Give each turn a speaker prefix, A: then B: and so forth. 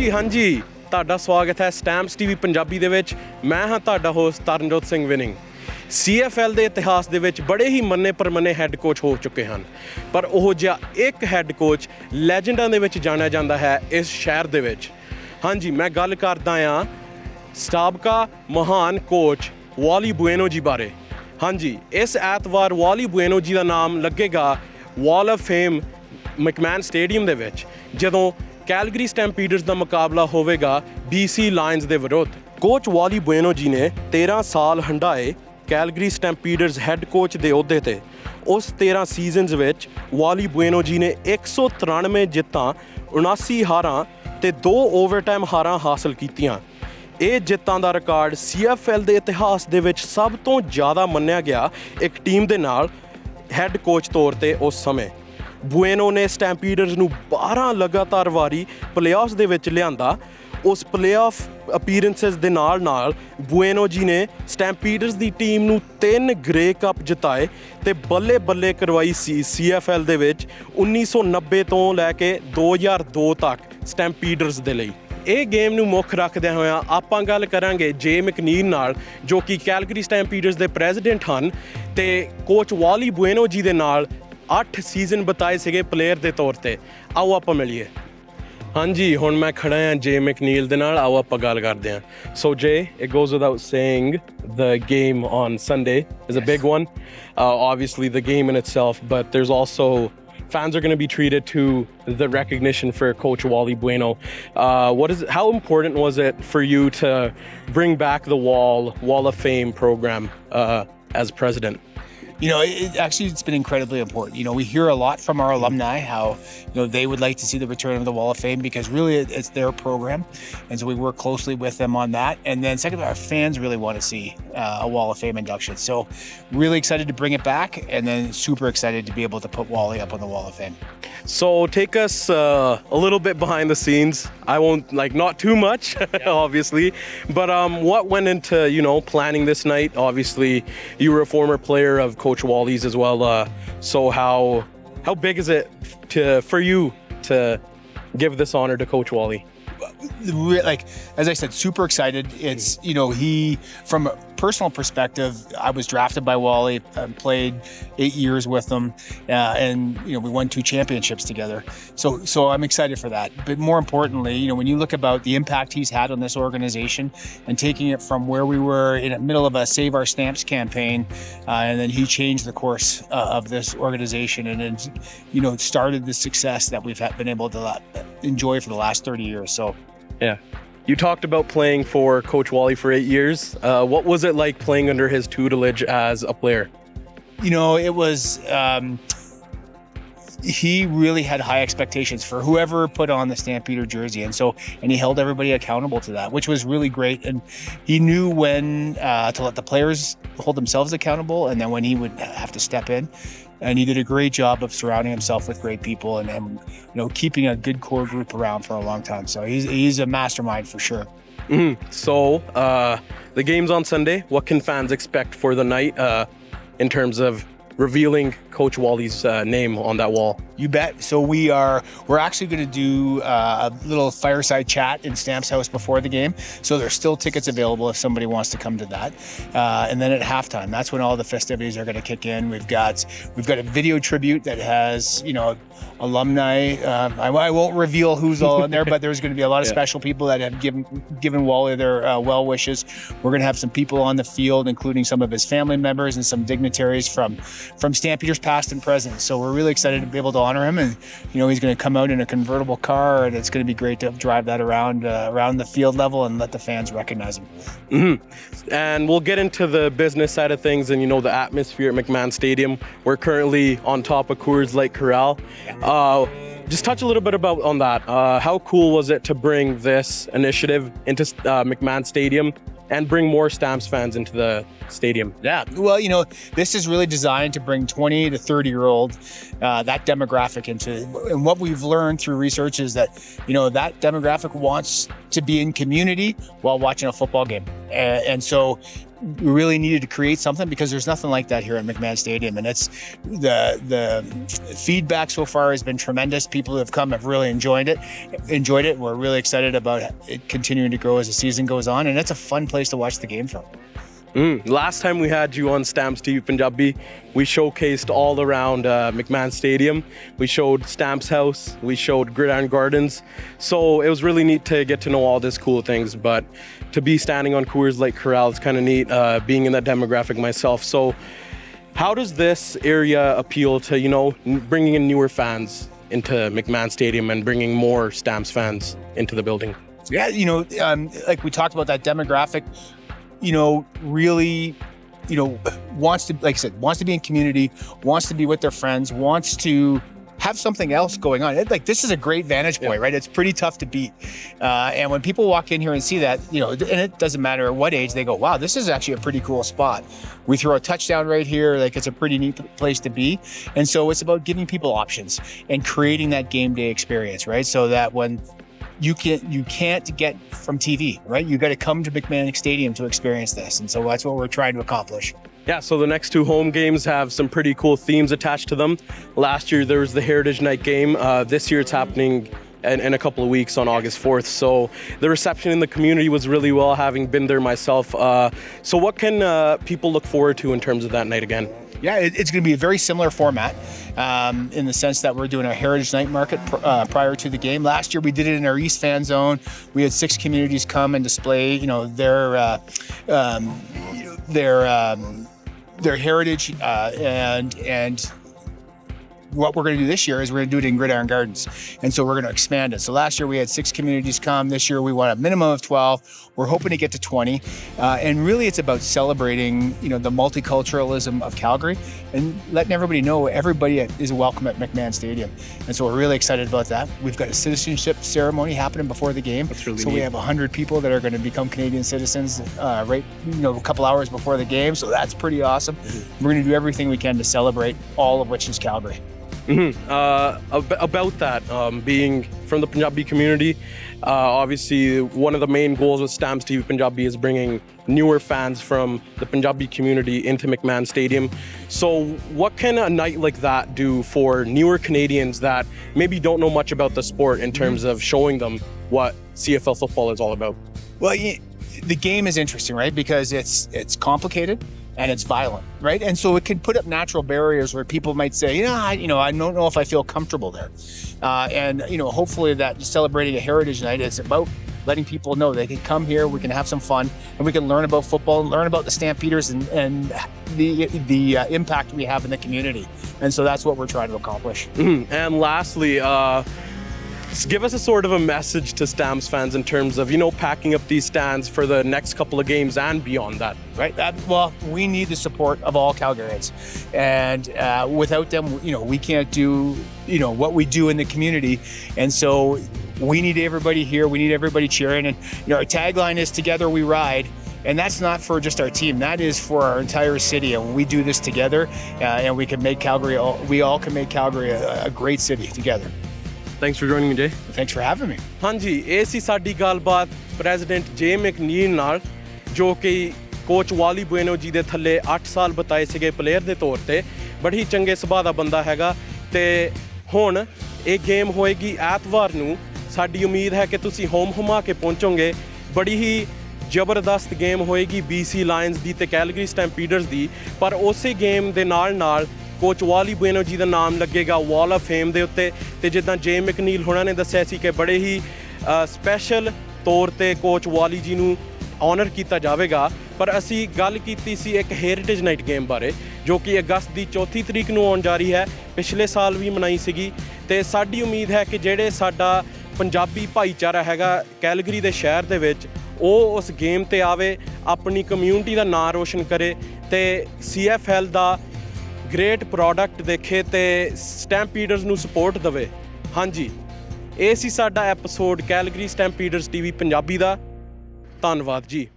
A: ਹਾਂਜੀ ਤੁਹਾਡਾ ਸਵਾਗਤ ਹੈ ਸਟੈਂਪਸ ਟੀਵੀ ਪੰਜਾਬੀ ਦੇ ਵਿੱਚ। ਮੈਂ ਹਾਂ ਤੁਹਾਡਾ host Taranjot Singh winning. CFL ਦੇ ਇਤਿਹਾਸ ਦੇ ਵਿੱਚ ਬੜੇ ਹੀ ਮੰਨੇ ਪਰਮੰਨੇ ਹੈੱਡ ਕੋਚ ਹੋ ਚੁੱਕੇ ਹਨ, ਪਰ ਉਹ ਜਿਹਾ ਇੱਕ ਹੈੱਡ ਕੋਚ ਲੈਜੈਂਡਾਂ ਦੇ ਵਿੱਚ ਜਾਣਿਆ ਜਾਂਦਾ ਹੈ ਇਸ ਸ਼ਹਿਰ ਦੇ ਵਿੱਚ। ਹਾਂਜੀ, ਮੈਂ ਗੱਲ ਕਰਦਾ ਹਾਂ ਸਾਬਕਾ ਮਹਾਨ ਕੋਚ ਵਾਲੀ ਬੁਏਨੋ ਜੀ ਬਾਰੇ। ਹਾਂਜੀ, ਇਸ ਐਤਵਾਰ ਵਾਲੀ ਬੁਏਨੋ ਜੀ ਦਾ ਨਾਮ ਲੱਗੇਗਾ ਵਾਲ ਆਫ ਫੇਮ ਮੈਕਮੈਨ ਸਟੇਡੀਅਮ ਦੇ ਵਿੱਚ, ਜਦੋਂ ਕੈਲਗਰੀ ਸਟੈਂਪੀਡਰਸ ਦਾ ਮੁਕਾਬਲਾ ਹੋਵੇਗਾ BC ਲਾਇਨਸ ਦੇ ਵਿਰੁੱਧ। ਕੋਚ ਵਾਲੀ ਬੁਏਨੋ ਜੀ ਨੇ 13 ਸਾਲ ਹੰਢਾਏ ਕੈਲਗਰੀ ਸਟੈਂਪੀਡਰਸ ਹੈੱਡ ਕੋਚ ਦੇ ਅਹੁਦੇ ਤੇ। ਉਸ 13 ਸੀਜ਼ਨਸ ਵਿੱਚ ਵਾਲੀ ਬੁਏਨੋ ਜੀ ਨੇ 193 ਜਿੱਤਾਂ, 79 ਹਾਰਾਂ ਤੇ 2 ਓਵਰਟਾਈਮ ਹਾਰਾਂ ਹਾਸਲ ਕੀਤੀਆਂ। ਇਹ ਜਿੱਤਾਂ ਦਾ ਰਿਕਾਰਡ CFL ਦੇ ਇਤਿਹਾਸ ਦੇ ਵਿੱਚ ਸਭ ਤੋਂ ਜ਼ਿਆਦਾ ਮੰਨਿਆ ਗਿਆ ਇੱਕ ਟੀਮ ਦੇ ਨਾਲ ਹੈੱਡ ਕੋਚ ਤੌਰ ਤੇ ਉਸ ਸਮੇਂ। ਬੁਏਨੋ ਨੇ ਸਟੈਂਪੀਡਰਸ ਨੂੰ 12 ਲਗਾਤਾਰ ਵਾਰੀ ਪਲੇਆਫਸ ਦੇ ਵਿੱਚ ਲਿਆਂਦਾ। ਉਸ ਪਲੇਆਫ ਅਪੀਅਰੈਂਸਿਸ ਦੇ ਨਾਲ ਬੁਏਨੋ ਜੀ ਨੇ ਸਟੈਂਪੀਡਰਸ ਦੀ ਟੀਮ ਨੂੰ 3 ਗ੍ਰੇ ਕੱਪ ਜਿਤਾਏ ਤੇ ਬੱਲੇ ਕਰਵਾਈ ਸੀ CFL ਦੇ ਵਿੱਚ 1990 ਤੋਂ ਲੈ ਕੇ 2002 ਤੱਕ ਸਟੈਂਪੀਡਰਸ ਦੇ ਲਈ। ਇਹ ਗੇਮ ਨੂੰ ਮੁੱਖ ਰੱਖਦਿਆਂ ਹੋਇਆਂ ਆਪਾਂ ਗੱਲ ਕਰਾਂਗੇ ਜੇ ਮੈਕਨੀਲ ਨਾਲ, ਜੋ ਕਿ ਕੈਲਗਰੀ ਸਟੈਂਪੀਡਰਸ ਦੇ ਪ੍ਰੈਜ਼ੀਡੈਂਟ ਹਨ, ਤੇ ਕੋਚ ਵਾਲੀ ਬੁਏਨੋ ਜੀ ਦੇ ਨਾਲ 8 ਸੀਜ਼ਨ ਬਿਤਾਏ ਸੀਗੇ ਪਲੇਅਰ ਦੇ ਤੌਰ ਤੇ। ਆਓ ਆਪਾਂ ਮਿਲੀਏ। ਹਾਂਜੀ, ਹੁਣ ਮੈਂ ਖੜਾ ਹਾਂ ਜੇ ਮੈਕਨੀਲ ਦੇ ਨਾਲ। ਆਓ ਆਪਾਂ ਗੱਲ ਕਰਦੇ ਹਾਂ। ਸੋ ਜੇ, it goes without saying, the game on Sunday is a big one. Obviously the game in itself, but there's also fans are going to be treated to the recognition for Coach Wally Buono. How important was it for you to bring back the Wall of Fame program as president?
B: It's been incredibly important. We hear a lot from our alumni how, they would like to see the return of the Wall of Fame because really it's their program. And so we work closely with them on that. And then secondly, our fans really want to see a Wall of Fame induction. So really excited to bring it back, and then super excited to be able to put Wally up on the Wall of Fame.
A: So take us a little bit behind the scenes. I won't, not too much, obviously. But what went into, planning this night? Obviously, you were a former player of Coach Wally's as well. So how big is it for you to give this honor to Coach Wally?
B: As I said, super excited. It's, he, from a personal perspective, I was drafted by Wally, played 8 years with him, and we won 2 championships together. So I'm excited for that. But more importantly, when you look about the impact he's had on this organization and taking it from where we were in the middle of a Save Our Stamps campaign, and then he changed the course of this organization and then, started the success that we've been able to enjoy for the last 30 years. So.
A: Yeah. You talked about playing for Coach Wally for 8 years. What was it like playing under his tutelage as a player?
B: It was, he really had high expectations for whoever put on the Stampeder jersey. And he held everybody accountable to that, which was really great. And he knew when to let the players hold themselves accountable and then when he would have to step in. And he did a great job of surrounding himself with great people and keeping a good core group around for a long time. So he's a mastermind for sure.
A: Mm-hmm. So the game's on Sunday. What can fans expect for the night in terms of revealing Coach Wally's name on that wall?
B: You bet. So we're actually going to do a little fireside chat in Stamps House before the game. So there's still tickets available if somebody wants to come to that. And then at halftime, that's when all the festivities are going to kick in. We've got a video tribute that has, alumni. I won't reveal who's all in there, but there's going to be a lot of special people that have given Wally their well wishes. We're going to have some people on the field, including some of his family members and some dignitaries from Stampeders past and present. So we're really excited to be able to honor him, and he's going to come out in a convertible car, and it's going to be great to drive that around the field level and let the fans recognize him.
A: Mm-hmm. And we'll get into the business side of things and the atmosphere at McMahon Stadium. We're currently on top of Coors Light Corral. Just touch a little bit on that. How cool was it to bring this initiative into McMahon Stadium and bring more Stamps fans into the stadium?
B: Yeah, well, this is really designed to bring 20 to 30-year-old, that demographic into, and what we've learned through research is that, that demographic wants to be in community while watching a football game. And so we really needed to create something because there's nothing like that here at McMahon Stadium, and it's the feedback so far has been tremendous. People who have come have really enjoyed it. We're really excited about it continuing to grow as the season goes on, and it's a fun place to watch the game from.
A: Last time we had you on Stamps TV Punjabi, we showcased all around McMahon Stadium. We showed Stamps House, we showed Gridiron Gardens. So it was really neat to get to know all these cool things, but to be standing on Coors Light Corral, it's kind of neat being in that demographic myself. So how does this area appeal to, you know, bringing in newer fans into McMahon Stadium and bringing more Stamps fans into the building?
B: Yeah, you know, like we talked about that demographic, you know, really, you know, wants to, like I said, wants to be in community, wants to be with their friends, wants to have something else going on. Like, this is a great vantage point, right? It's pretty tough to beat. And when people walk in here and see that, you know, and it doesn't matter at what age, they go, wow, this is actually a pretty cool spot. We throw a touchdown right here. Like, it's a pretty neat place to be. And so it's about giving people options and creating that game day experience, right? So that when you can't get from TV, right? You got to come to McMahon Stadium to experience this. And so that's what we're trying to accomplish.
A: Yeah, so the next two home games have some pretty cool themes attached to them. Last year, there was the Heritage Night game. This year, it's happening in a couple of weeks on August 4th. So the reception in the community was really well, having been there myself. So what can people look forward to in terms of that night again?
B: Yeah, it's going to be a very similar format in the sense that we're doing a Heritage Night Market prior to the game. Last year we did it in our East Fan Zone. We had 6 communities come and display, you know, their heritage and what we're going to do this year is we're going to do it in Gridiron Gardens. And so we're going to expand it. So last year we had 6 communities come. This year we want a minimum of 12. We're hoping to get to 20. And really it's about celebrating, you know, the multiculturalism of Calgary and letting everybody know everybody is welcome at McMahon Stadium. And so we're really excited about that. We've got a citizenship ceremony happening before the game.
A: That's really
B: so
A: neat.
B: we have 100 people that are going to become Canadian citizens right, you know, a couple hours before the game. So that's pretty awesome. We're going to do everything we can to celebrate, all of which is Calgary.
A: About that, being from the Punjabi community, obviously one of the main goals with Stamps TV Punjabi is bringing newer fans from the Punjabi community into McMahon Stadium. So what can a night like that do for newer Canadians that maybe don't know much about the sport in terms of showing them what CFL football is all about? Well,
B: the game is interesting, right? Because it's complicated and it's violent, right? And so it can put up natural barriers where people might say, I don't know if I feel comfortable there. And hopefully that celebrating a Heritage Night is about letting people know they can come here, we can have some fun, and we can learn about football and learn about the Stampeders and the impact we have in the community. And so that's what we're trying to accomplish.
A: And lastly, give us a sort of a message to Stamps fans in terms of, packing up these stands for the next couple of games and beyond that.
B: Right. Well, we need the support of all Calgarians. And without them, we can't do, what we do in the community. And so we need everybody here. We need everybody cheering. And, our tagline is Together We Ride. And that's not for just our team. That is for our entire city. And when we do this together, and we can make Calgary, we all can make Calgary a great city together.
A: Thanks for joining me, Jay.
B: Thanks for having me.
A: ਹਾਂਜੀ ਇਹ ਸੀ ਸਾਡੀ ਗੱਲਬਾਤ president ਜੇ ਮੈਕਨੀਲ ਨਾਲ ਜੋ ਕਿ coach ਵਾਲੀ ਬੁਏਨੋ ਜੀ ਦੇ ਥੱਲੇ 8 ਸਾਲ ਬਤਾਏ ਸੀਗੇ ਪਲੇਅਰ ਦੇ ਤੌਰ ਤੇ ਬੜੀ ਚੰਗੇ ਸੁਭਾਅ ਦਾ ਬੰਦਾ ਹੈਗਾ ਤੇ ਹੁਣ ਇਹ ਗੇਮ ਹੋਏਗੀ ਐਤਵਾਰ ਨੂੰ ਸਾਡੀ ਉਮੀਦ ਹੈ ਕਿ ਤੁਸੀਂ ਹੋਮ ਹੁਮਾ ਕੇ ਪਹੁੰਚੋਗੇ ਬੜੀ ਹੀ ਜ਼ਬਰਦਸਤ ਗੇਮ ਹੋਏਗੀ BC ਲਾਇਨਸ ਦੀ ਤੇ ਕੈਲਗਰੀ ਸਟੈਂਪੀਡਰਸ ਦੀ ਪਰ ਉਸੇ ਗੇਮ ਦੇ ਨਾਲ ਕੋਚ ਵਾਲੀ ਬੁਏਨੋ ਜੀ ਦਾ ਨਾਮ ਲੱਗੇਗਾ ਵਾਲ ਆਫ ਫੇਮ ਦੇ ਉੱਤੇ ਤੇ ਜਿੱਦਾਂ ਜੇ ਮੈਕਨੀਲ ਹੋਣਾ ਨੇ ਦੱਸਿਆ ਸੀ ਕਿ ਬੜੇ ਹੀ ਸਪੈਸ਼ਲ ਤੌਰ ਤੇ ਕੋਚ ਵਾਲੀ ਜੀ ਨੂੰ ਆਨਰ ਕੀਤਾ ਜਾਵੇਗਾ ਪਰ ਅਸੀਂ ਗੱਲ ਕੀਤੀ ਸੀ ਇੱਕ ਹੈਰੀਟੇਜ ਨਾਈਟ ਗੇਮ ਬਾਰੇ ਜੋ ਕਿ ਅਗਸਤ ਦੀ 4 ਤਰੀਕ ਨੂੰ ਆਉਣ ਜਾ ਰਹੀ ਹੈ ਪਿਛਲੇ ਸਾਲ ਵੀ ਮਨਾਈ ਸੀਗੀ ਤੇ ਸਾਡੀ ਉਮੀਦ ਹੈ ਕਿ ਜਿਹੜੇ ਸਾਡਾ ਪੰਜਾਬੀ ਭਾਈਚਾਰਾ ਹੈਗਾ ਕੈਲਗਰੀ ਦੇ ਸ਼ਹਿਰ ਦੇ ਵਿੱਚ ਉਹ ਉਸ ਗੇਮ ਤੇ ਆਵੇ ਆਪਣੀ ਕਮਿਊਨਿਟੀ ਦਾ ਨਾਂ ਰੋਸ਼ਨ ਕਰੇ ਤੇ CFL ਦਾ ਗ੍ਰੇਟ ਪ੍ਰੋਡਕਟ ਦੇਖੇ ਤੇ ਸਟੈਂਪੀਡਰਸ ਨੂੰ ਸਪੋਰਟ ਦੇਵੇ ਹਾਂਜੀ ਇਹ ਸੀ ਸਾਡਾ ਐਪੀਸੋਡ ਕੈਲਗਰੀ ਸਟੈਂਪੀਡਰਸ TV ਪੰਜਾਬੀ ਦਾ ਧੰਨਵਾਦ ਜੀ